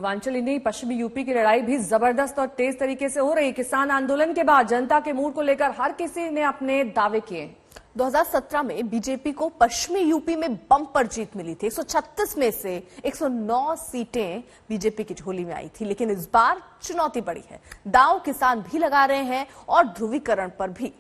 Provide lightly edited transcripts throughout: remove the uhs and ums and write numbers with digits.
पूर्वांचल ही नहीं, पश्चिमी यूपी की लड़ाई भी जबरदस्त और तेज तरीके से हो रही। किसान आंदोलन के बाद जनता के मूड को लेकर हर किसी ने अपने दावे किए। 2017 में बीजेपी को पश्चिमी यूपी में बम्पर जीत मिली थी। 136 में से 109 सीटें बीजेपी की झोली में आई थी, लेकिन इस बार चुनौती बड़ी है। दांव किसान भी लगा रहे हैं और ध्रुवीकरण पर भी।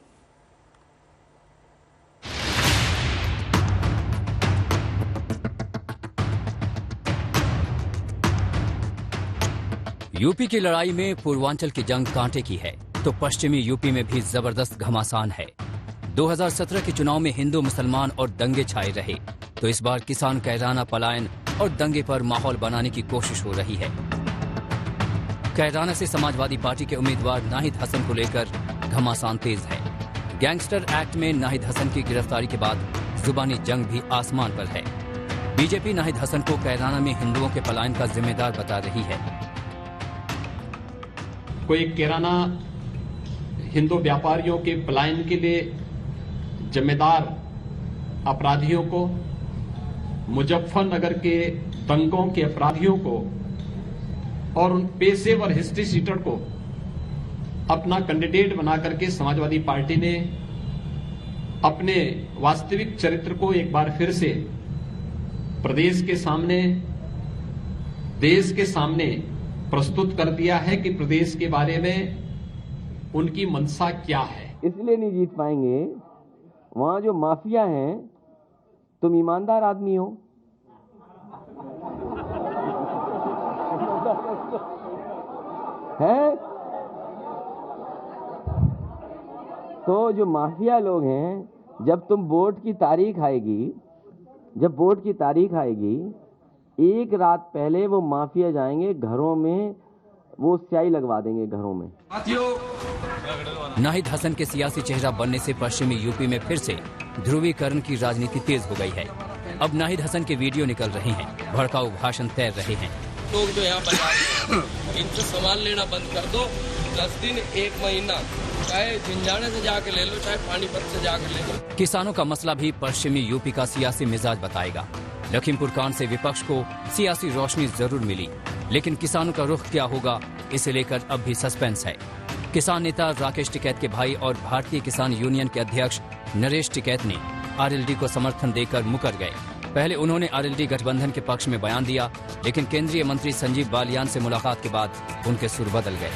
यूपी की लड़ाई में पूर्वांचल की जंग कांटे की है तो पश्चिमी यूपी में भी जबरदस्त घमासान है। 2017 के चुनाव में हिंदू मुसलमान और दंगे छाए रहे तो इस बार किसान कैराना पलायन और दंगे पर माहौल बनाने की कोशिश हो रही है। कैराना से समाजवादी पार्टी के उम्मीदवार नाहिद हसन को लेकर घमासान तेज है। गैंगस्टर एक्ट में नाहिद हसन की गिरफ्तारी के बाद जुबानी जंग भी आसमान पर है। बीजेपी नाहिद हसन को कैराना में हिंदुओं के पलायन का जिम्मेदार बता रही है। कोई कैराना हिंदू व्यापारियों के पलायन के लिए जिम्मेदार अपराधियों को, मुजफ्फरनगर के दंगों के अपराधियों को और उन पेशेवर हिस्ट्री सीटर को अपना कैंडिडेट बना करके समाजवादी पार्टी ने अपने वास्तविक चरित्र को एक बार फिर से प्रदेश के सामने, देश के सामने प्रस्तुत कर दिया है कि प्रदेश के बारे में उनकी मंशा क्या है। इसलिए नहीं जीत पाएंगे, वहां जो माफिया हैं, तुम ईमानदार आदमी हो, हैं? तो जो माफिया लोग हैं, जब तुम वोट की तारीख आएगी, एक रात पहले वो माफिया जाएंगे घरों में, वो स्याही लगवा देंगे घरों में। नाहिद हसन के सियासी चेहरा बनने से पश्चिमी यूपी में फिर से ध्रुवीकरण की राजनीति तेज हो गई है। अब नाहिद हसन के वीडियो निकल रहे हैं, भड़काऊ भाषण तैर रहे हैं। लोग जो यहाँ बजा इनसे सामान लेना बंद कर दो। 10 दिन 1 महीना, चाहे झिंझाने से जाके ले लो, चाहे पानीपत से जाके ले लो। किसानों का मसला भी पश्चिमी यूपी का सियासी मिजाज बताएगा। लखीमपुर कांड से विपक्ष को सियासी रोशनी जरूर मिली, लेकिन किसानों का रुख क्या होगा, इसे लेकर अब भी सस्पेंस है। किसान नेता राकेश टिकैत के भाई और भारतीय किसान यूनियन के अध्यक्ष नरेश टिकैत ने आरएलडी को समर्थन देकर मुकर गए। पहले उन्होंने आरएलडी गठबंधन के पक्ष में बयान दिया, लेकिन केंद्रीय मंत्री संजीव बालियान से मुलाकात के बाद उनके सुर बदल गए।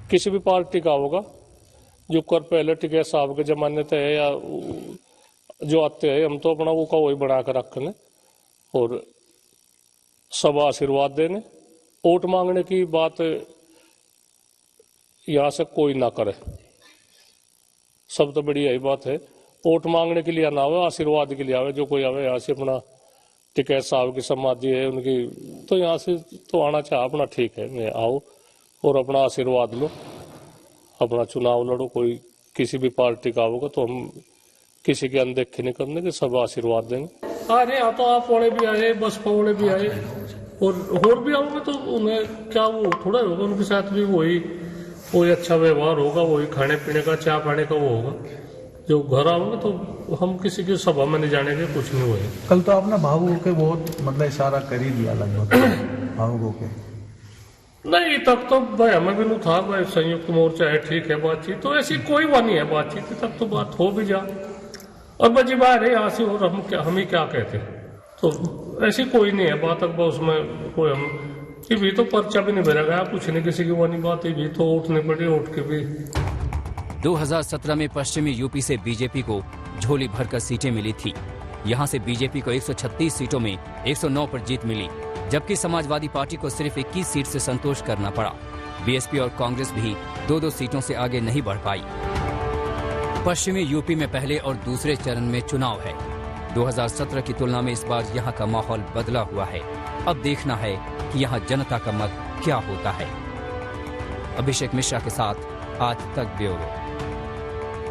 किसी भी पार्टी का होगा जो कर पहले टिकैत साहब के जमाने से है या जो आते हैं, हम तो अपना वो का वही बना कर रखने और सब आशीर्वाद देने। वोट मांगने की बात यहाँ से कोई ना करे, सब तो बड़ी यही बात है। वोट मांगने के लिए ना आवे, आशीर्वाद के लिए आवे। जो कोई आवे यहाँ से अपना टिकैत साहब की समाधि है उनकी, तो यहाँ से तो आना चाहे अपना ठीक है, मैं आओ और अपना आशीर्वाद लो, अपना चुनाव लड़ो। कोई किसी भी पार्टी का होगा तो हम किसी के अनदेखे नहीं करने के, सब आशीर्वाद देंगे। अरे यहाँ तो आप वाले भी आए, बसपा वाले भी आए और भी आओगे तो उन्हें क्या वो थोड़ा होगा, उनके साथ भी वही अच्छा व्यवहार होगा, वही खाने पीने का, चाय पाने का वो होगा। जो घर आओगे तो हम किसी की सभा में नहीं जाने के, कुछ नहीं हुए। कल तो आपने भावुकों के बहुत मतलब इशारा कर ही दिया लगभग भावुकों के। नहीं, तब तो भाई हमें भी नहीं था भाई, संयुक्त मोर्चा है, ठीक है बातचीत, तो ऐसी कोई बात नहीं है बातचीत, तब तो बात हो भी जा। और बजी बात है यहाँ से, और हम ही क्या कहते हैं, तो ऐसी कोई नहीं है बात। अब उसमें कोई हम भी तो पर्चा भी नहीं भरा गया, कुछ नहीं, किसी की वाली बात भी तो उठनी पड़ी, उठ के भी। 2017 में पश्चिमी यूपी से बीजेपी को झोली भरकर सीटें मिली थी। यहाँ से बीजेपी को 136 सीटों में 109 पर जीत मिली, जबकि समाजवादी पार्टी को सिर्फ 21 सीट से संतोष करना पड़ा। बीएसपी और कांग्रेस भी 2-2 सीटों से आगे नहीं बढ़ पाई। पश्चिमी यूपी में पहले और दूसरे चरण में चुनाव है। 2017 की तुलना में इस बार यहाँ का माहौल बदला हुआ है। अब देखना है कि यहाँ जनता का मत क्या होता है। अभिषेक मिश्रा के साथ आज तक ब्यूरो।